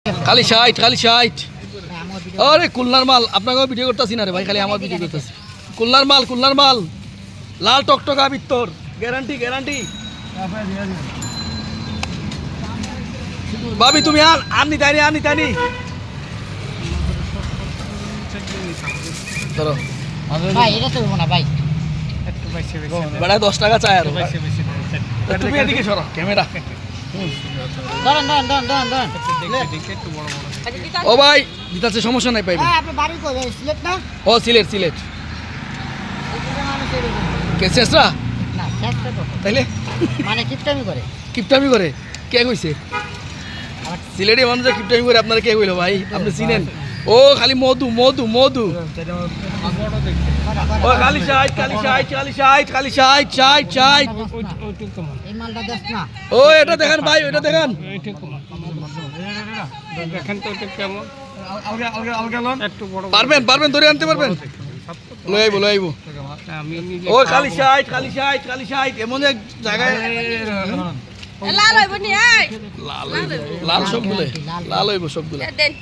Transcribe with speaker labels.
Speaker 1: খালি 60 খালি 60 আরে কুলনার মাল আপনাকেও ভিডিও করতেছি না রে ভাই খালি আমার ভিডিও করতেছি কুলনার মাল লাল টকটকা ভিতর গ্যারান্টি গ্যারান্টি ভাবি তুমি আনি তাইনি ধরো
Speaker 2: ভাই এটা তো না ভাই
Speaker 1: বড় 10 টাকা চাই আর তুমি এদিকে সরো ক্যামেরা
Speaker 2: ধরেন
Speaker 1: ও ভাই দিতাছে সমস্যা নাই পাইবে
Speaker 2: হ্যাঁ আপনি বাড়ি কই সিলেট না
Speaker 1: ও সিলেট কে শেষরা
Speaker 2: না শেষটা তো
Speaker 1: তাইলে
Speaker 2: মানে
Speaker 1: কিপটামি করে কে কইছে সিলেটি মানুষ কিপটামি করে আপনারা কে কইলো ভাই আপনি চিনেন ও খালি মধু ও খালি 60
Speaker 2: এই মালটা দেখ না
Speaker 1: ও এটা দেখেন ভাই ওটা দেখেন
Speaker 3: দেখেন তো এটা কেমন
Speaker 1: পারবেন ধরে আনতে পারবেন লই আইবো
Speaker 3: আমি নিজে
Speaker 1: ও খালি 60 এমন এক জায়গায়
Speaker 4: লাল হইব নি এই
Speaker 1: লাল সবগুলো লাল হইব সবগুলো
Speaker 4: দেন